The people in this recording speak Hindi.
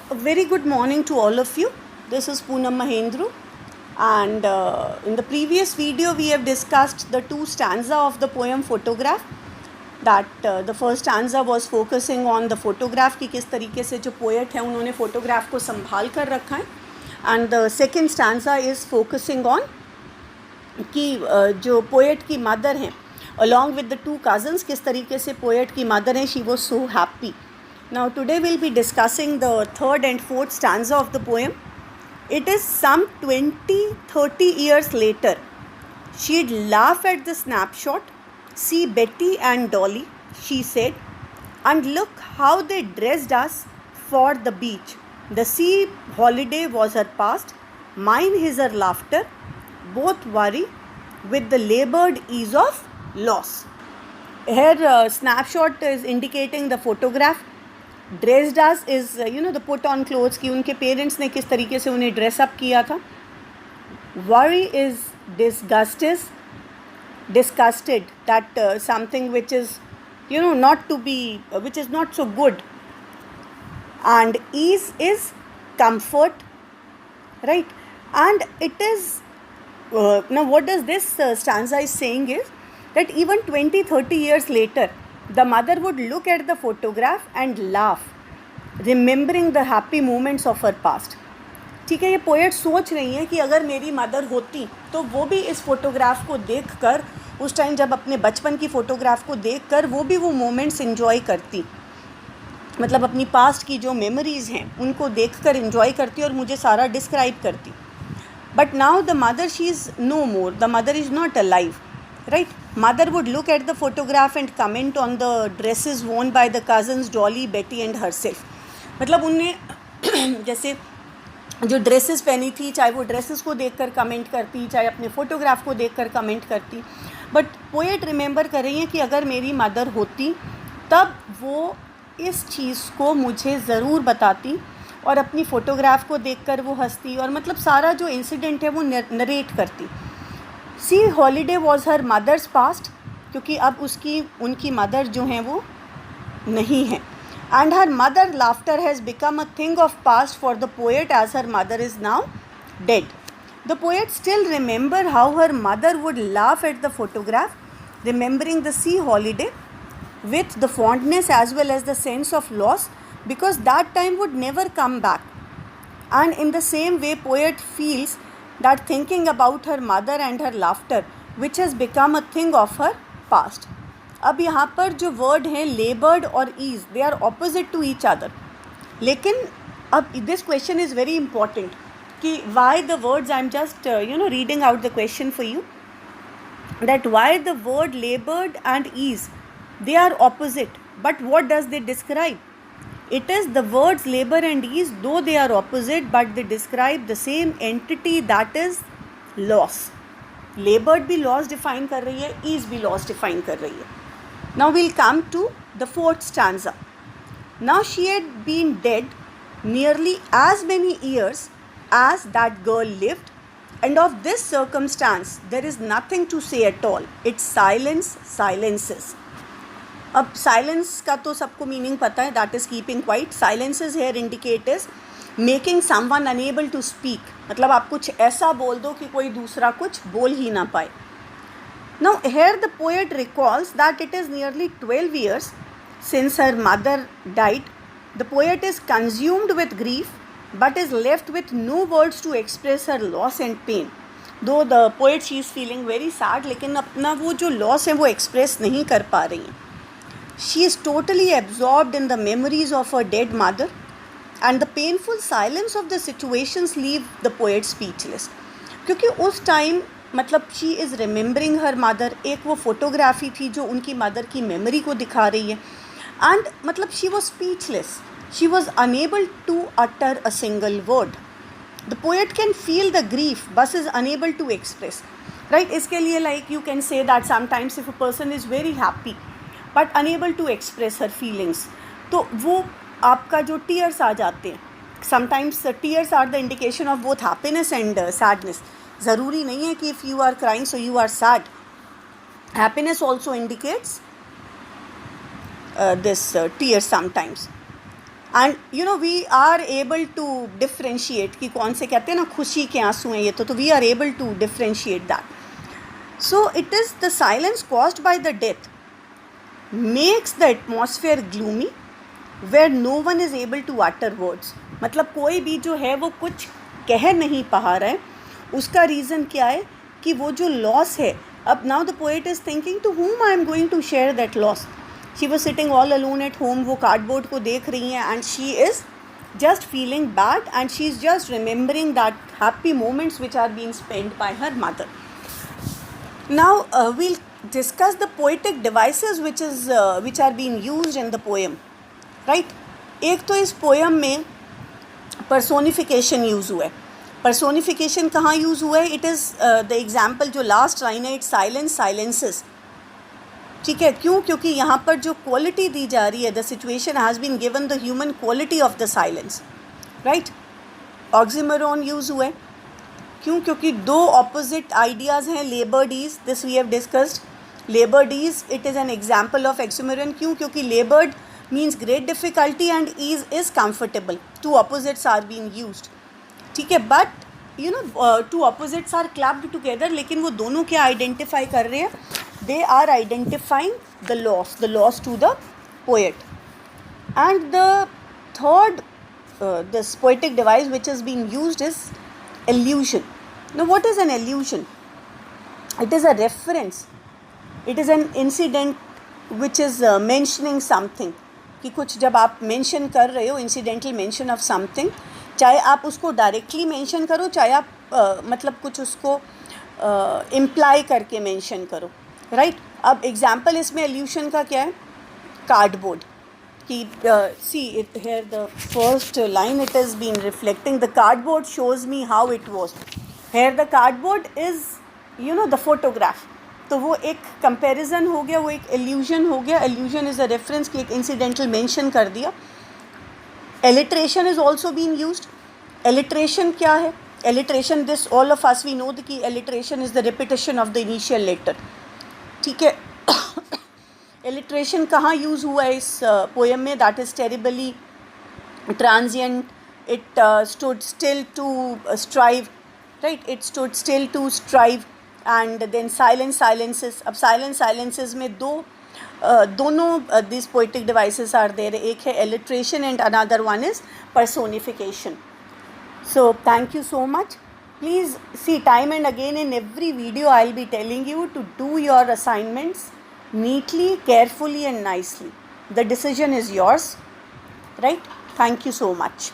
A very good morning to all of you. This is Poonam Mahendru, and in the previous video we have discussed the two stanza of the poem Photograph. That the first stanza was focusing on the photograph कि किस तरीके से जो poet है उन्होंने photograph को संभाल कर रखा है, and the second stanza is focusing on कि जो poet की mother हैं along with the two cousins किस तरीके से poet की mother हैं, she was so happy. Now today we'll be discussing the third and fourth stanza of the poem. It is some 20-30 years later. She'd laugh at the snapshot, see Betty and Dolly, she said, and look how they dressed us for the beach. The sea holiday was her past, mine is her laughter, both worry with the labored ease of loss. Here snapshot is indicating the photograph. Dressed us is the put on clothes कि उनके पेरेंट्स ने किस तरीके से उन्हें ड्रेसअप किया था. Worry is disgusted that something which is not to be which is not so good. And ease is comfort, right? And it is now what does this stanza is saying is that even 20-30 years later the mother would look at the photograph and laugh, remembering the happy moments of her past. ठीक है, ये पोएट सोच रही हैं कि अगर मेरी मदर होती तो वो भी इस फ़ोटोग्राफ को देखकर, उस टाइम जब अपने बचपन की फ़ोटोग्राफ को देखकर वो भी वो मोमेंट्स इन्जॉय करती, मतलब अपनी पास्ट की जो मेमोरीज़ हैं उनको देखकर इन्जॉय करती और मुझे सारा डिस्क्राइब करती. But now the mother she is no more, the mother is not alive, right? Mother would look at the photograph and comment on the dresses worn by the cousins Dolly, Betty and herself. मतलब उनने जैसे जो ड्रेसेस पहनी थी, चाहे वो ड्रेसेस को देखकर कमेंट करती, चाहे अपने फ़ोटोग्राफ को देखकर कमेंट करती. बट पोएट रिमेंबर कर रही हैं कि अगर मेरी मदर होती तब वो इस चीज़ को मुझे ज़रूर बताती और अपनी फ़ोटोग्राफ को देखकर वो हंसती और मतलब सारा जो इंसिडेंट है वो नरेट करती. Sea holiday was her mother's past, क्योंकि अब उनकी मदर जो हैं वो नहीं हैं. And her mother laughter has become a thing of past for the poet as her mother is now dead. The poet still remember how her mother would laugh at the photograph, remembering the sea holiday with the fondness as well as the sense of loss, because that time would never come back. And in the same way poet feels that thinking about her mother and her laughter which has become a thing of her past. अब यहाँ पर जो वर्ड हैं labored और ease, they are opposite to each other. लेकिन अब this question is very important कि why the words, I am just reading out the question for you, that why the word labored and ease, they are opposite, but what does they describe? It is the words labor and ease, though they are opposite, but they describe the same entity, that is loss. Labored भी loss define कर रही है, ease भी loss define कर रही है. Now we'll come to the fourth stanza. Now she had been dead nearly as many years as that girl lived, and of this circumstance there is nothing to say at all. Its silence silences. अब साइलेंस का तो सबको मीनिंग पता है, that is keeping quiet. Silences here indicate is making someone unable to speak, मतलब आप कुछ ऐसा बोल दो कि कोई दूसरा कुछ बोल ही ना पाए. Now here the poet recalls that it is nearly 12 years since her mother died. The poet is consumed with grief but is left with no words to express her loss and pain. Though the poet she is feeling very sad, लेकिन अपना वो जो लॉस है वो एक्सप्रेस नहीं कर पा रही हैं. She is totally absorbed in the memories of her dead mother, and the painful silence of the situations leave the poet speechless. क्योंकि उस टाइम मतलब she is remembering her mother, एक वो फोटोग्राफी थी जो उनकी मदर की मेमोरी को दिखा रही है, and मतलब she was speechless, she was unable to utter a single word. The poet can feel the grief but is unable to express, right? इसके लिए like you can say that sometimes if a person is very happy but unable to express her feelings, तो वो आपका जो टीयर्स आ जाते हैं, sometimes tears are the indication of both happiness and sadness. ज़रूरी नहीं है कि if you are crying so you are sad. Happiness also indicates this tears sometimes. And you know we are able to differentiate कि कौन से कहते हैं ना खुशी के आंसू हैं ये, तो we are able to differentiate that. So it is the silence caused by the death makes the atmosphere gloomy where no one is able to utter words. मतलब कोई भी जो है वो कुछ कह नहीं पा रहा है. उसका रीज़न क्या है कि वो जो लॉस है, अब now the poet is thinking to whom I am going to share that loss. She was sitting all alone at home, वो कार्डबोर्ड को देख रही हैं and she is just feeling bad and she's just remembering that happy moments which are being spent by her mother. Now we'll discuss the poetic devices which are being used in the poem, right? एक तो इस poem में personification यूज़ हुआ है. personification कहाँ यूज़ हुआ है? it is the example जो last line है, it silences. ठीक है, क्यों? क्योंकि यहाँ पर जो क्वालिटी दी जा रही है, the situation has been given the human quality of the silence, right? Oxymoron use हुआ है. क्यों? क्योंकि दो ऑपोजिट आइडियाज़ हैं. Labored ease, this we have discussed. Labored ease, it is an example of oxymoron. क्यों? क्योंकि labored means great difficulty and ease is comfortable. Two opposites are been used. ठीक है, but you know two opposites are clubbed together, लेकिन वो दोनों क्या आइडेंटिफाई कर रहे हैं? They are identifying the loss to the poet. And the third this poetic device which is being used is allusion. Now what is an allusion? It is a reference. It is an incident which is mentioning something. कि कुछ जब आप mention कर रहे हो, incidental mention of something, चाहे आप उसको directly mention करो, चाहे आप मतलब कुछ उसको imply करके mention करो, राइट? अब एग्जाम्पल इसमें एल्यूशन का क्या है? कार्डबोर्ड कि see it here the first line, it is been reflecting the cardboard shows me how it was. Here the cardboard is you know the photograph. तो वो एक कंपैरिजन हो गया, वो एक एल्यूजन हो गया. एल्यूजन इज़ अ रेफरेंस कि एक इंसिडेंटल मेंशन कर दिया. Alliteration is also been used. Alliteration क्या है? Alliteration, this all of us we know कि alliteration is the repetition of the initial letter. ठीक है, एलिट्रेशन कहाँ यूज़ हुआ है इस पोएम में? That is terribly transient. It stood still to strive, right? It stood still to strive and then silences. अब साइलेंसेस में दोनों this poetic devices are there. एक है alliteration and another one is personification. So thank you so much. Please see, time and again in every video I'll be telling you to do your assignments neatly, carefully and nicely. The decision is yours, right? Thank you so much.